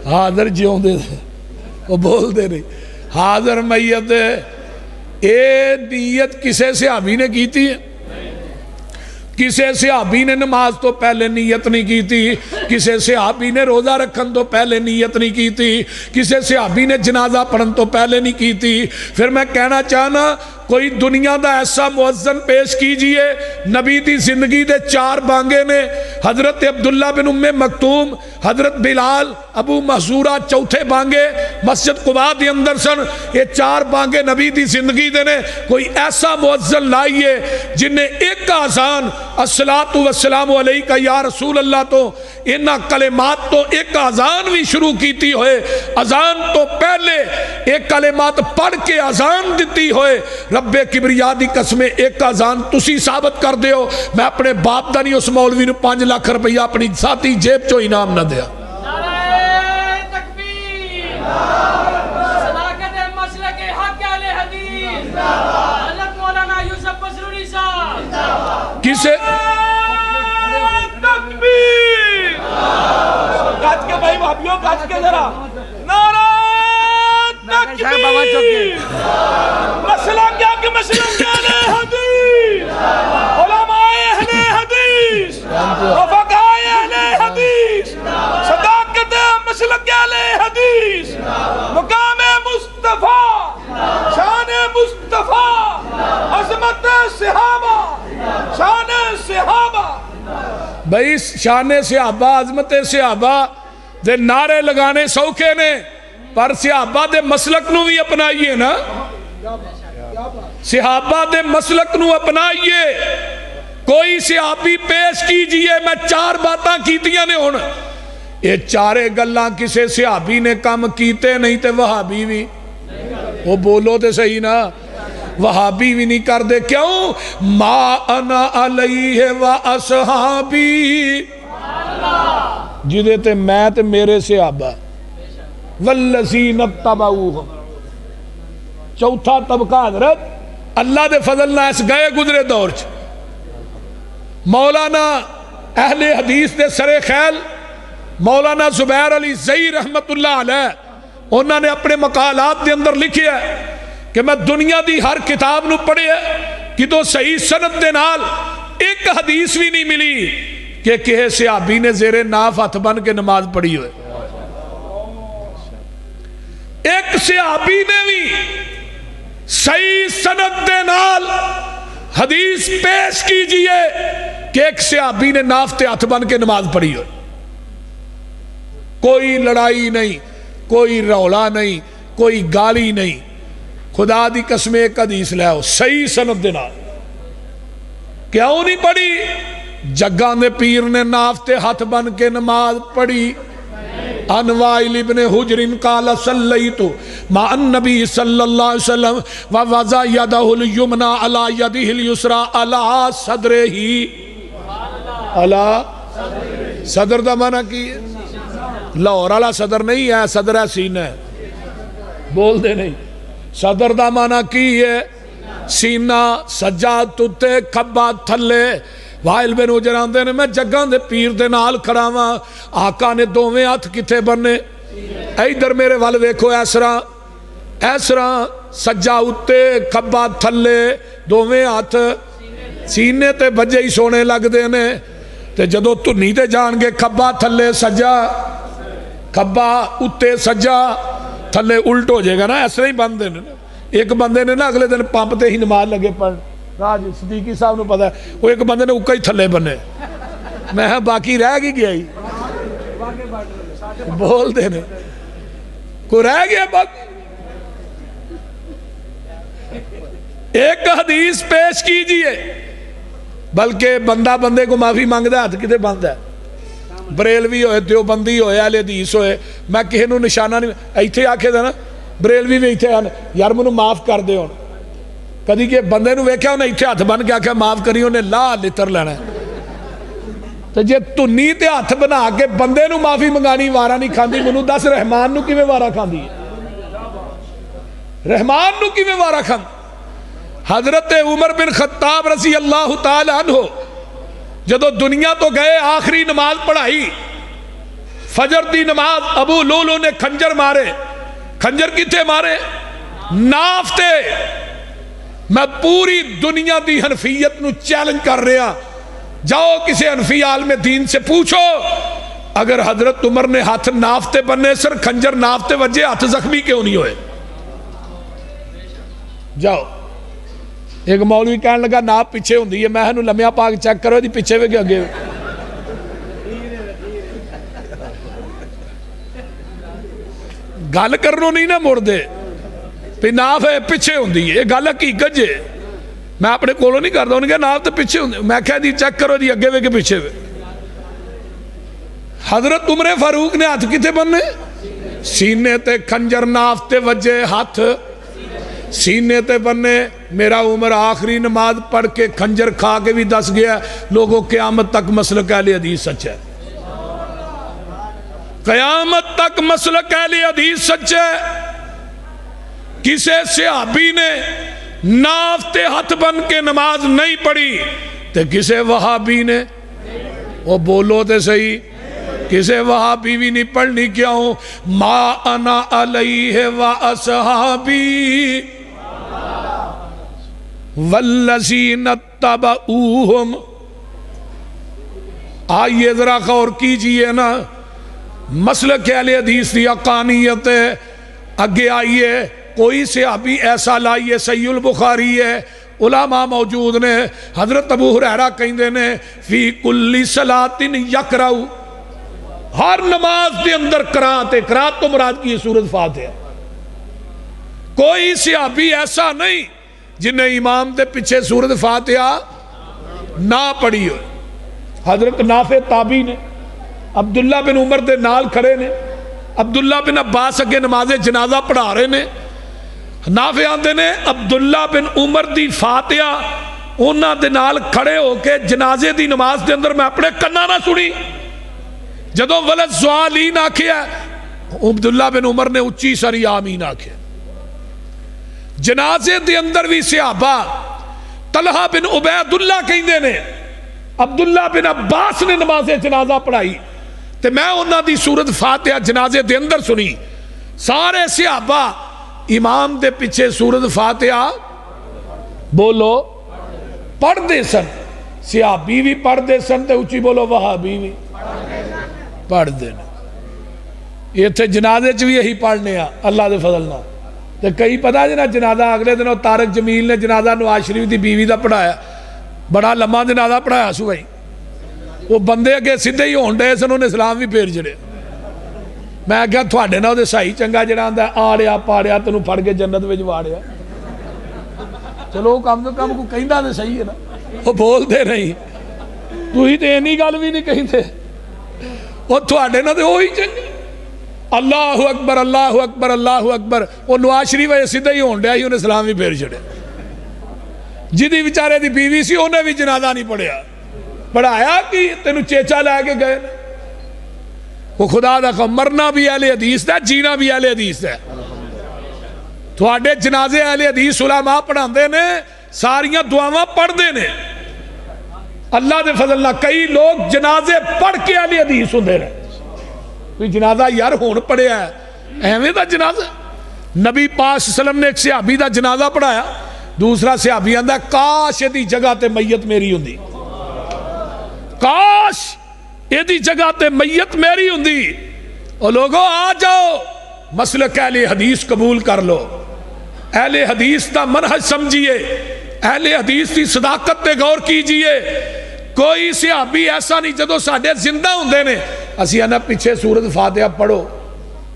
S1: حاضر جیوں دے وہ بول دے نہیں حاضر میت۔ اے نیت کسے صحابی نے کی تھی؟ کسے صحابی نے نماز تو پہلے نیت نہیں کی تھی، کسے صحابی نے روزہ رکھن تو پہلے نیت نہیں کی تھی، کسے صحابی نے جنازہ پڑھن تو پہلے نہیں کی تھی۔ پھر میں کہنا چاہنا
S2: کوئی دنیا دا ایسا مؤذن پیش کیجئے نبی دی زندگی دے 4 بانگے نے، حضرت عبداللہ بن ام مکتوم، حضرت بلال، ابو محذورہ چوتھے بانگے مسجد قباء دی اندر سن، یہ 4 بانگے نبی دی زندگی دے نے، کوئی ایسا مؤذن لائیے جن نے ایک آزان الصلاۃ والسلام علیکہ یا رسول اللہ تو انہاں کلمات تو ایک آزان بھی شروع کیتی ہوئے، آزان تو پہلے ایک کلمات پڑھ کے آزان دیتی ہوئے، رب کبریا دی قسم ایک آزان تسی ثابت کر دیو، میں اپنے باپ دا نہیں اس مولوی نے 5 لاکھ روپیہ اپنی ذاتی جیب چو انعام نہ دیا۔ کسے تکبیر، گاج کے بھائی بھابیوں گاج کے ذرا نعرہ تکبیر، مسئلہ کیا کہ مسئلہ اہل حدیث، علماء اہل حدیث، رفقاء اہل حدیث، صداقت مسلک اہل حدیث، مقام مصطفیٰ، شان مصطفیٰ، عظمت صحابہ، شان صحابہ، بھئی شان صحابہ، عظمت صحابہ دے نعرے لگانے سوکھے نے، پر صحابہ دے مسلک نو بھی اپنائیے نا، صحابہ دے مسلک نو اپنائیے، کوئی صحابی پیش کیجئے، میں 4 باتاں کیتیاں نے ہون، یہ 4 گلاں کسے صحابی نے کام کیتے نہیں تے وہابی بھی، وہ بولو تے صحیح نا، وہابی بھی نہیں کر دے، کیوں؟ ما انا علیہ و اصحابی، جدے تے میں تے میرے صحابہ، والذین اتبعوہم، چوتھا طبقہ حضرت اللہ دے فضل نہ اس گئے گزرے دور چ مولانا اہل حدیث دے سرے خیل مولانا زبیر علی زئی رحمت اللہ علیہ، انہوں نے اپنے مقالات دے اندر لکھی ہے کہ میں دنیا دی ہر کتاب نو پڑھے ہے کہ تو صحیح سند دے نال ایک حدیث بھی نہیں ملی کہ کہے صحابی نے زیر ناف ہاتھ بن کے نماز پڑھی ہوئے، ایک صحابی نے بھی صحیح سند دے نال حدیث پیش کیجئے کہ ایک صحابی نے ناف تے ہاتھ بن کے نماز پڑھی ہوئے، کوئی لڑائی نہیں، کوئی رولا نہیں، کوئی گالی نہیں، خدا دی قسم ایک حدیث لے آؤ صحیح سند دے نال، کیوں نہیں پڑھی؟ جگاں دے پیر نے ناف تے ہاتھ بن کے نماز پڑھی، عن وائل ابن حجر قال صلیتو مع النبی صلی اللہ علیہ وسلم ووضع یدہ الیمنی علی یدہ الیسری علی صدرہ، علی صدر دا معنی کی ہے؟ لاہور والا صدر نہیں ہے، صدر ہے سینہ، بول دے نہیں، صدر دا معنی کی ہے؟ سینہ، سجاد تُتے کھبا تھلے، وائل بن حجر آندے نے میں جگاں دے پیر دے نال کھڑا ہاں، آقا نے دوویں ہاتھ کتے بننے، ادھر میرے وال ویکھو ایسرا سجا اتے کھبا تھلے، دوویں ہاتھ سینے تے بجے ہی سونے لگ دے نے، تے جدو تُنی تے جان گے کھبا تھلے سجا، کھبا اتے سجا، تھلے الٹ ہو جائے گا نا، ایسرا ہی بندے نے، ایک بندے نے نا اگلے دن پمپ تے ہی نماز لگے پڑھ، راج صدیقی صاحب نے پتا ہے وہ ایک بندے نے اکا ہی تھلے بنے، میں ہاں باقی رہ گی گیا ہی بول دینے کوئی رہ گیا باقی۔ ایک حدیث پیش کیجئے، بلکہ بندہ بندے کو معافی مانگتا ہے، ہاتھ کتے باندھتا ہے، بریلوی ہوئے، دیوبندی ہوئے، اہل حدیث ہوئے، میں کسی نو نشانہ نہیں، ایتھے آکھے دا نا بریلوی بھی ایتھے آنے یار منو معاف کر دے ہونے، کدی کہ بندے نو ویکھیا انہیں ایتھے ہاتھ بن کے آکھیا معاف کری انہیں لا لتر لینا ہے، تو جے تُنی تے ہاتھ بنا کے بندے نو معافی منگانی وارا نہیں کھاندی، منو دس رحمان نو کی میں وارا کھاندی ہے، رحمان نو کی میں وارا کھاندی۔ حضرت عمر بن خطاب رضی اللہ تعالی عنہ جدو دنیا تو گئے، آخری نماز پڑھائی، فجر دی نماز، ابو لولو نے کھنجر مارے، کھنجر کتے مارے؟ نافتے۔ میں پوری دنیا دی حنفیت نو چیلنج کر رہا، جاؤ کسی حنفی عالم دین سے پوچھو اگر حضرت عمر نے ہاتھ نافتے بننے سر کھنجر نافتے وجہ ہاتھ زخمی کیوں نہیں ہوئے؟ جاؤ ایک مولوی کہنے لگا ناپ پیچھے ہوندی ہے، میں انہوں لمحہ پاک چیک کرو دی پیچھے وے کہ اگے گل کرنو نہیں نہ مڑ دے پہ ناف ہے پیچھے ہوندی ہے، یہ گل حقیقت جے میں اپنے کولوں نہیں کرتا، انہوں نے کہا ناف تو پیچھے ہوندی ہے، میں کہا دی چیک کرو دی اگے وے کہ پیچھے وے۔ حضرت عمر فاروق نے ہاتھ کتے بننے سینے تے خنجر ناف تے وجے ہاتھ سینے تے بننے۔ میرا عمر آخری نماز پڑھ کے خنجر کھا کے بھی دس گیا لوگوں قیامت تک مسلک اہل حدیث سچ ہے، قیامت تک مسلک اہل حدیث سچ ہے۔ کسے صحابی نے ناف تے ہاتھ بن کے نماز نہیں پڑھی تے کسے وہابی نے، وہ بولو تے صحیح، کسے وہابی بھی نہیں پڑھنی کیوں؟ ما انا علیہ و اصحابی والذین اتبعوہم۔ آئیے ذرا غور کیجئے نا، مسلک اہل حدیث دی حقانیت ہے۔ اگے آئیے کوئی صحابی ایسا لائیے، صحیح البخاری ہے، علماء موجود نے، حضرت ابو ہریرہ کہندے نے فی کل صلاۃ یقرأ، ہر نماز دے اندر قرات ہے، قرات تو مراد کی سورۃ فاتحہ۔ کوئی صحابی ایسا نہیں جنہیں امام دے پیچھے سورۃ فاتحہ نہ پڑھی ہو۔ حضرت نافع تابعی نے عبداللہ بن عمر دے نال کھڑے نے، عبداللہ بن عباس اگے نماز جنازہ پڑھا رہے نے، نافع آندے نے عبداللہ بن عمر دی فاتحہ انہاں دے نال کھڑے ہو کے جنازے دی نماز دے اندر میں اپنے کنا نہ سنی۔ جدوں ولد زوالین آکھیا عبداللہ بن عمر نے اچھی سری آمین آکھیا۔ جنازے دے اندر بھی صحابہ طلحہ بن عبید اللہ کہندے نے عبداللہ بن عباس نے نماز جنازہ پڑھائی تے میں انہاں دی سورۃ فاتحہ جنازے دے اندر سنی۔ سارے صحابہ امام دے پیچھے سورۃ فاتحہ بولو پڑھ دے سن، صحابی بھی پڑھ دے سن تے اچھی بولو وہابی بھی پڑھ دے۔ یہ تھے جنازے چ بھی یہی پڑھنے ہیں اللہ دے فضل نہ۔ تے کئی پتہ جنا جنازہ اگلے دنوں طارق جمیل نے جنازہ نواز شریف دی بیوی دا پڑھایا، بڑا لمحہ جنازہ پڑھایا سو بھائی، وہ بندے اگے سیدھے ہی ہون ڈے سن، انہوں نے اسلام بھی پھیر جڑے۔ میں کہا تھوڑے نہ دے صحیح چنگا جڑا آندا ہے آڑیا پاڑیا تینوں پھڑ کے جنت وچ واڑیا، چلو کم تو کم کو کہندا تے صحیح ہے نا، وہ بول دے نہیں، تسی تے اینی گل بھی نہیں کہندے، وہ تھوڑے نہ تے وہی چنگے۔ اللہ اکبر اللہ اکبر اللہ اکبر، وہ نواز شریف وجہ سیدھا ہی ہون ڈیا ہی، انہیں اسلام بھی پھیر چھڑے۔ جدی بیچارے دی بیوی سی انہیں بھی جنازہ نہیں پڑھیا، پڑھایا کہ تینوں چیچا لے کے گئے۔ وہ خدا دا کہ مرنا بھی اہل حدیث ہے، جینا بھی اہل حدیث ہے۔ تھوڑے جنازے اہل حدیث علماء پڑھاندے نے، ساریاں دعاواں پڑھ دے نے۔ اللہ دے فضل نہ کئی لوگ جنازے پڑھ کے اہل حدیث ہوندے رہے۔ کوئی جنازہ یار ہون پڑھیا ہے ایویں دا جنازہ؟ نبی پاک صلی اللہ علیہ وسلم نے ایک صحابی دا جنازہ پڑھایا، دوسرا صحابی آندا کاش دی جگہ تے میت میری ہوندی، کاش دی جگہ تے میت میری ہوندی۔ اور لوگوں آ جاؤ مسلک اہل حدیث قبول کر لو، اہل حدیث دا منہج سمجھیے، اہل حدیث دی صداقت تے غور کیجئے۔ کوئی صحابی ایسا نہیں جدو ساڈے زندہ ہوندے نے اسی آنا پیچھے سورۃ فاتحہ پڑھو،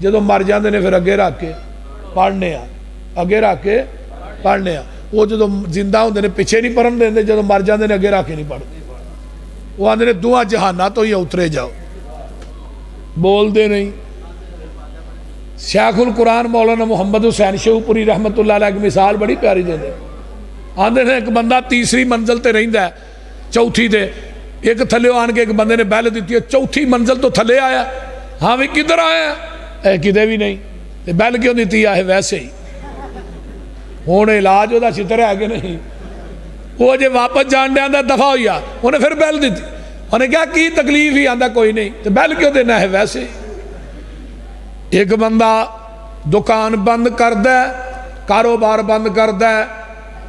S2: جدو مر جاندے نے پھر اگے رکھ کے پڑھنے آ، اگے رکھ کے پڑھنے آ۔ وہ جدو زندہ ہوندے نے پیچھے نہیں پڑھن دے، جدو مر جاندے نے اگے رکھ کے نہیں پڑھتے۔ وہ آندے نے دعا جہانہ تو یہ اترے جاؤ، بول دے نہیں۔ شیخ القرآن مولانا محمد حسین شیخ پوری رحمت اللہ علیہ کی مثال بڑی پیاری دے دے۔ آندے نے ایک بندہ تیسری منزل تے رہندا ہے، چوتھی دے ایک تھلے آن کے ایک بندے نے بیل دیتی ہے، چوتھی منزل تو تھلے آیا، ہاں بھی کدھر آیا ہے؟ کدھے بھی نہیں، بیل کیوں دیتی ہے؟ ویسے ہی ہون علاج ہوتا چتر ہے کہ نہیں؟ وہ جے واپس جان دے آندا دفع ہویا، انہیں پھر بیل دیتی، انہیں کیا کی تکلیف ہی؟ آندا کوئی نہیں، تو بیل کیوں دینا ہے؟ ویسے ہی۔ ایک بندہ دکان بند کر دے، کاروبار بند کر دے،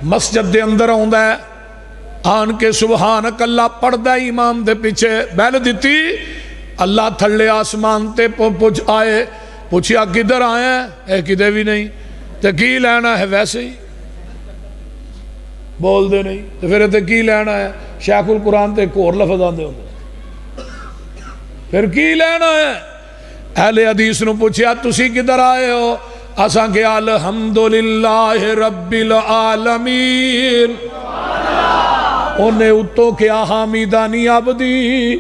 S2: مسجد دے اندر آندا ہے، آن کے سبحانک اللہ پڑھ دے امام دے پیچھے، بیل دیتی، اللہ تھلے آسمان تے پوچھ آئے، پوچھیا کدھر آئے ہیں؟ کدھے بھی نہیں، تو کی لینا ہے؟ ویسے ہی۔ بول دے نہیں تو پھر اتنے کی لینا ہے؟ شیخ القرآن تے ایک اور لفظ آندے ہوندے پھر کی لینا ہے؟ اہل حدیث نو پوچھیا تسی کدھر آئے ہو؟ اساں کہ الحمدللہ رب العالمین. انہیں اتو کیا حامیدانی عبدی.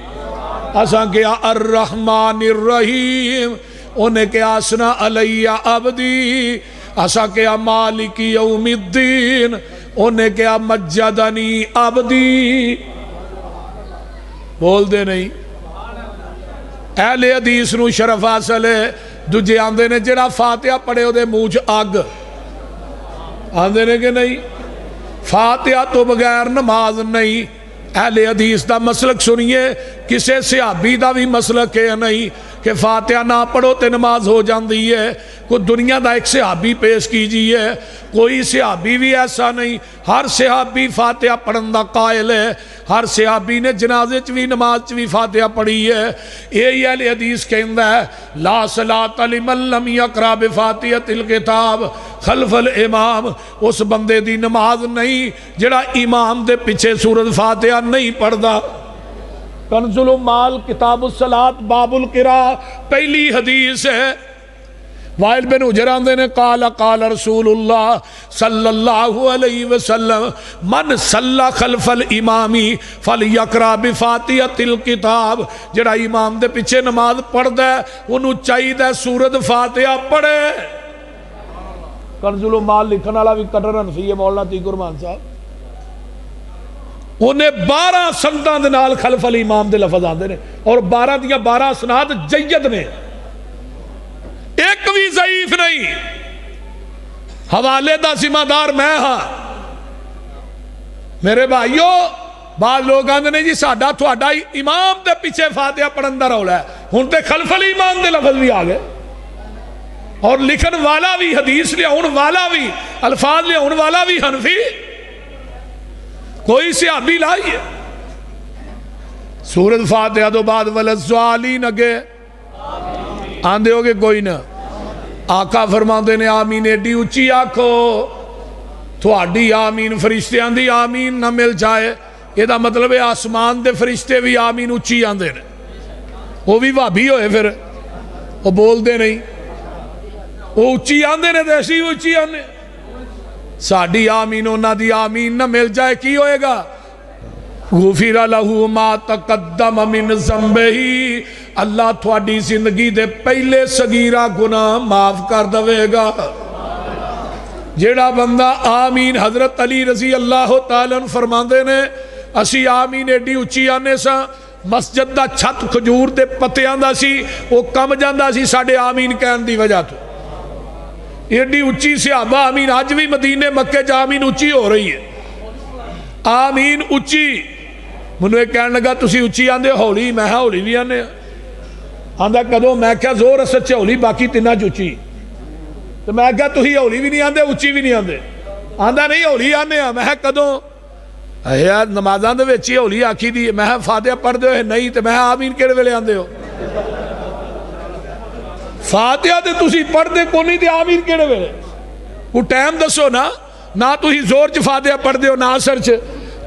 S2: اساں کیا الرحمن الرحیم. انہیں کیا اسنا علی عبدی. اساں کیا مالک یوم الدین. انہیں کیا مجدنی عبدی. بول دے نہیں. اہل حدیث نو شرف حاصل ہے. دوجے آندے نے جڑا فاتحہ پڑھے او دے منہ چ اگ. آندے نے کہ نہیں؟ فاتحہ تو بغیر نماز نہیں. اہل حدیث دا مسلک سنیے. کسے صحابی دا بھی مسلک ہے نہیں کہ فاتحہ نہ پڑھو تے نماز ہو جاندی ہے. کوئی دنیا دا ایک صحابی پیش کیجئے. کوئی صحابی بھی ایسا نہیں. ہر صحابی فاتحہ پڑھن دا قائل ہے. ہر صحابی نے جنازے چ بھی نماز چ بھی فاتحہ پڑھی ہے. یہی اہل حدیث کہندا ہے لا صلاۃ لمن لم یقرأ بفاتحۃ الکتاب خلف الامام. اس بندے دی نماز نہیں جڑا امام دے پیچھے سورۃ فاتحہ نہیں پڑھدا. کنز المال کتاب الصلاۃ باب القراء پہلی حدیث ہے. وائل بن حجر آندے نے قال قال رسول اللہ صلی اللہ علیہ وسلم من صلی خلف الامام فلیقرأ بفاتحۃ الکتاب. جڑا امام دے پیچھے نماز پڑھدا ہے انہوں چاہیے سورۃ فاتحہ پڑھے. کنز المال لکھن والا بھی کٹر حنفی ہے مولانا تیق الرحمان صاحب. انہیں 12 سنداں دے نال خلف الامام دے لفظ آندے نے اور 12 دیاں 12 اسناد جید نے. ایک بھی ضعیف نہیں. حوالے دا ذمہ دار میں ہاں. میرے بھائیو بعض لوگ آندے نے جی ساڈا تہاڈا امام دے پیچھے فاتحہ پڑھن دا رولا ہے. ہن تے خلف الامام دے لفظ بھی آ گئے اور لکھن والا بھی حدیث لیاؤن والا بھی الفاظ لیاؤن والا بھی حنفی. کوئی صحابی لائیے. سورۃ فاتحہ تو بعد وللضالین اگے آندے ہوگے کوئی نہ. آقا فرماندے نے آمین ایڈی اچھی آکھو تھوڑی آمین فرشتے آندی آمین نہ مل جائے. یہ دا مطلب ہے آسمان دے فرشتے بھی آمین اچھی آندے نے. وہ بھی بھابی ہوئے پھر وہ بول دے نہیں. وہ اچھی آندے نے دیسی اچھی آندے. ساڑھی آمین ہونا دی آمین نہ مل جائے کی ہوئے گا؟ غفر لہو ما تقدم من ذنبہ. اللہ تھوڑی زندگی دے پہلے صغیرہ گناہ معاف کر دوے گا. جیڑا بندہ آمین حضرت علی رضی اللہ تعالیٰ فرماندے نے اسی آمین ایڈی اچھی آنے سا مسجد دا چھت کھجور دے پتے آندہ سی وہ کم جاندہ سی ساڑھے آمین کہن دی وجہ تو. ایڈی اچھی صحابہ آمین آج بھی مدینے مکہ جا آمین اچھی ہو رہی ہے. آمین اچھی. منو ایک کہنے لگا تسی اچھی آندے ہولی. میں ہاں ہولی بھی آنے آندہ کدو. میں کہا زور اثر چھے ہولی باقی تینہ چوچی. تو میں کہا تسی ہولی بھی نہیں آندے اچھی بھی نہیں آندے. آندہ نہیں ہولی آنے. میں کہا کدو یار نمازان دے ویچی ہولی آکھی دی. میں کہا فاتحہ پڑھ دے ہو نہیں. تو میں کہا آمین کیڑے ویلے آندے ہو؟ فاتحہ دے تسی پڑھ دے کو نہیں دے آمین کیڑے ویلے؟ وہ ٹائم دسو نا. نہ تسی زور چ فاتحہ پڑھ دے ہو نہ اثر چ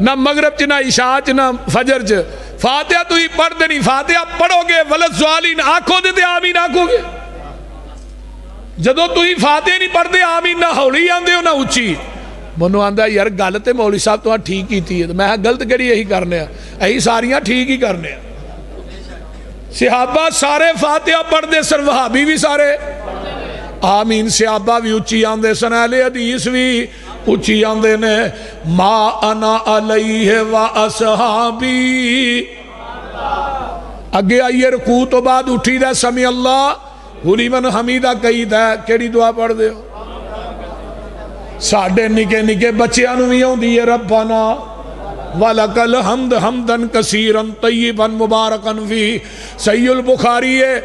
S2: نہ مغرب چ نہ عشاء چ نہ فجر چ. فاتحہ تسی پڑھ دے نہیں. فاتحہ پڑھو گے وللضالین آکھو دے تے آمین آکھو گے. جدو تسی فاتحہ نہیں پڑھ دے آمین نہ ہولی آندے ہو نہ اچھی. منو آندہ یار گل تے مولوی صاحب تو ٹھیک کیتی ہے. میں غلط کری یہی کرنے ہیں. یہی ساریاں ٹھیک ہی کرنے ہیں. صحابہ سارے فاتحہ پڑھ دے سن. وہابی بھی سارے آمین. صحابہ بھی اچھی آندے سن. اہل حدیث بھی اچھی آندے نے. ما انا علیہ و اصحابی. اگے آئیے رکوع تو بعد اٹھی دے سمیع اللہ لمن حمیدہ کہی دے. کیڑی دعا پڑھ دے ہو؟ ساڑھے نکے نکے بچیاں نو بھی ہوندی ہے ربنا وَلَكَ الْحَمْدُ حَمْدًا كَثِيرًا طَيِّبًا مُبَارَكًا فِيهِ. صحیح البخاری ہے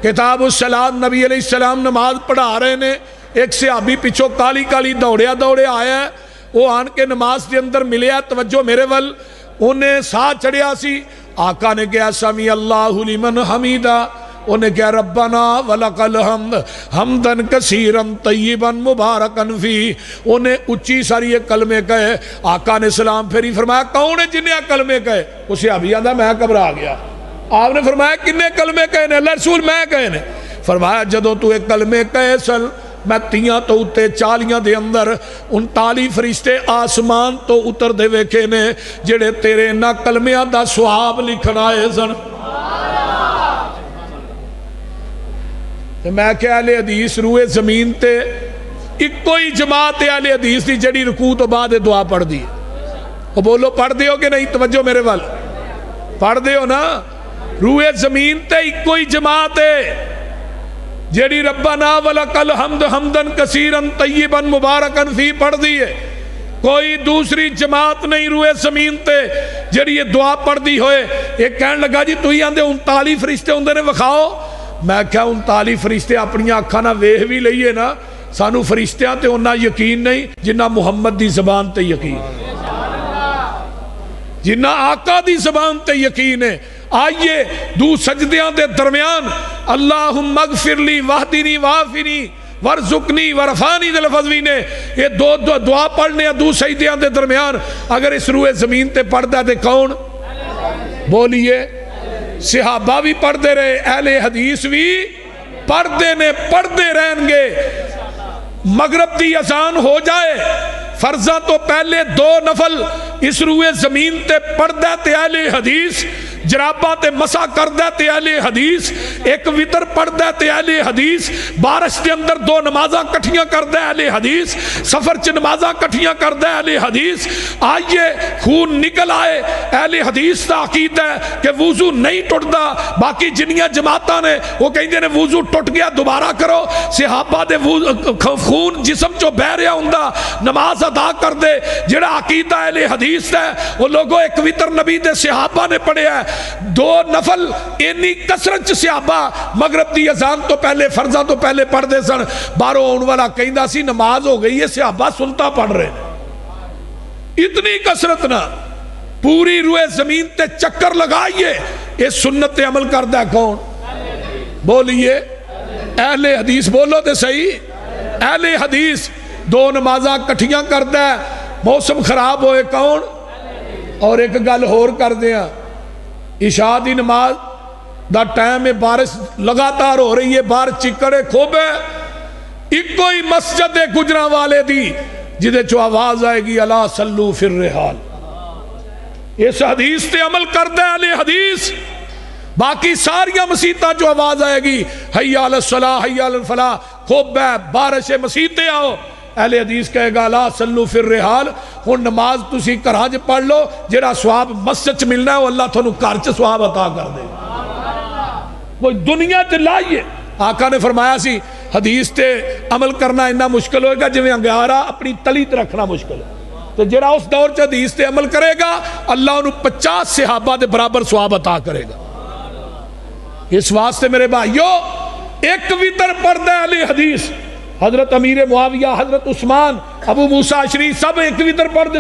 S2: کتاب الصلاۃ. نبی علیہ السلام نماز پڑھا رہے نے. ایک صحابی پیچھو کالی کالی دوڑے آیا ہے. وہ آن کے نماز کے اندر ملیا توجہ میرے ول. انہیں ساتھ چڑھیا سی. آقا نے کہا سمیع اللہ لمن حمیدہ. انہیں کہا ربنا ولکل حمد حمدن کثیرن طیبن مبارکن فی، انہیں اچھی ساری یہ کلمے کہے. آقا نے سلام پھر ہی فرمایا کون ہے جنہیں کلمے کہے؟ اسے ابھی آدھا میں گھبرا گیا. آپ نے فرمایا کنے کلمے کہے نے؟ اللہ رسول میں کہے نے. فرمایا جدو تو ایک کلمے کہے سن میں تیاں تو اتے چالیاں دے اندر 39 فرشتے آسمان تو اتر دے ویکھے نے جڑے تیرے نہ کلمیاں دا سواب لکھنا ہے سن. میں کہ اہل حدیث روئے زمین تے ایک کوئی جماعت اہل حدیث دی جڑی رکوع تو بعد دعا پڑھ دی. وہ بولو پڑھ دیو کہ نہیں؟ توجہ میرے وال پڑھ دیو نا. روئے زمین تے ایک کوئی جماعت ہے جیڑی ربنا ولکل حمد حمدن کثیرن طیبن مبارکن فی پڑھ دی ہے. کوئی دوسری جماعت نہیں روئے زمین تے جیڑی یہ دعا پڑھ دی ہوئے. ایک کہنے لگا جی تو ہی آندے 39 فرشتے ہوندے نے وکھاؤ. میں کہا 39 فرشتے اپنی آنکھاں نہ ویکھ بھی لئیے نا سانو فرشتیاں تے انہاں یقین نہیں جنہ محمد دی زبان تے یقین، جنہ آقا دی زبان تے یقین ہے. آئیے دو سجدیاں دے درمیان اللہم اغفر لی واہدنی وعافنی ورزقنی ورفانی دے لفظ بھی نے یہ دو دعا پڑھنے ہیں دو سجدیاں دے درمیان. اگر اس روئے زمین تے پڑھ دے کون؟ بولیے. صحابہ بھی پڑھ دے رہے، اہل حدیث بھی پڑھ دے رہیں گے. مغرب دی اذان ہو جائے فرضاں تو پہلے 2 نفل اس روئے زمین تے پڑھ دے تے اہل حدیث، جرابہ تے مسا کر دے تے اہل حدیث، ایک وطر پڑھ دے تے اہل حدیث، بارش دے اندر 2 نمازاں کٹھیاں کر دے اہل حدیث، سفر چ نمازاں کٹھیاں کر دے اہل حدیث. آئیے خون نکل آئے. اہل حدیث دا عقیدہ ہے کہ وضو نہیں ٹوٹدا. باقی جنیاں جماعتاں نے وہ کہندے نے وضو ٹوٹ گیا دوبارہ کرو. صحابہ دے خون جسم چو بہ رہا ہوندا نماز ادا کر دے. جڑا عقیدہ اہل حدیث ہے وہ لوگوں ایک وطر نبی دے صحابہ نے پڑھے ہے 2 نفل اینی کثرت صحابہ مغرب دی اذان تو پہلے فرضاں تو پہلے پڑھ دے سن. بارو آن والا کہندا سی نماز ہو گئی ہے صحابہ سنتا پڑھ رہے ہیں. اتنی کثرت نہ پوری روئے زمین تے چکر لگائیے. اس سنت تے عمل کردہ کون؟ بولیے اہل حدیث. بولو تے صحیح. اہل حدیث 2 نمازاں کٹھیاں کردہ ہے. موسم خراب ہوئے کون؟ اور ایک گل ہور کر دیا عشاء دی نماز دا ٹائم میں بارش لگاتار ہو رہی ہے باہر چکڑے کھوبے ایک کوئی مسجد گجرا والے دی جدے چو آواز آئے گی الا صلو فی الرحال. اس حدیث تے عمل کر دے اہل حدیث. باقی ساریاں مسیطہ جو آواز آئے گی حی علی الصلاح حی علی الفلاح کھوبے بارش مسیطے آؤ اہل حدیث کہے گا لا صلو فی الرحال. ہن نماز تسی گھراں وچ پڑھ لو جڑا ثواب مسجد چ ملنا ہے وہ اللہ تھانوں گھر چ ثواب عطا کر دے. وہ دنیا تے لائیے. آقا نے فرمایا سی حدیث تے عمل کرنا اتنا مشکل ہوئے گا جویں انگارا اپنی تلی تے رکھنا مشکل ہے. تو جڑا اس دور چ حدیث تے عمل کرے گا اللہ انہوں 50 صحابہ دے برابر ثواب عطا کرے گا. اس واسطے میرے بھائیو ایک وطر پڑھ دے اہل حدیث. حضرت امیر معاویہ حضرت عثمان ابو موسیٰ اشری سب ایک وطر پڑھ دے.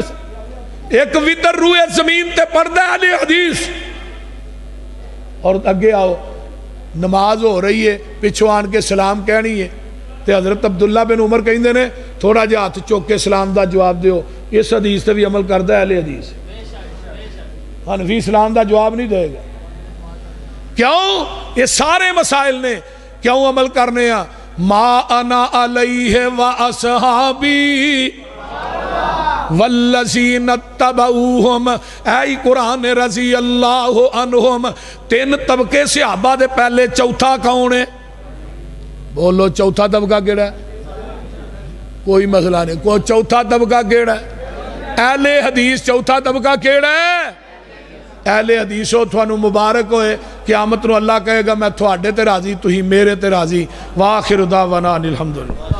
S2: ایک وطر روئے زمین تے پڑھ دے اہل حدیث. اور اگے آؤ نماز ہو رہی ہے پچھو آن کے سلام کہنی ہے تے حضرت عبداللہ بن عمر کہیں نے تھوڑا جا ہاتھ چوک کے سلام دا جواب دیو. اس حدیث تے بھی عمل کردہ اہل حدیث. حنفی سلام دا جواب نہیں دے گا. کیوں؟ یہ سارے مسائل نے کیوں عمل کرنے ہیں. ما انا علیہ و اصحابی والذین اتبعوہم اے قرآن رضی اللہ عنہم. 3 طبقے صحابہ دے پہلے چوتھا کون ہے؟ بولو چوتھا طبقہ کیڑا ہے؟ کوئی مسئلہ نہیں. کوئی چوتھا طبقہ کیڑا ہے؟ اہل حدیث. چوتھا طبقہ کیڑا ہے؟ اہل حدیث ہو تھانو مبارک ہوئے قیامت نو اللہ کہے گا میں تھوڑے تے راضی تھی میرے تے راضی. وآخر دعوانا الحمدللہ.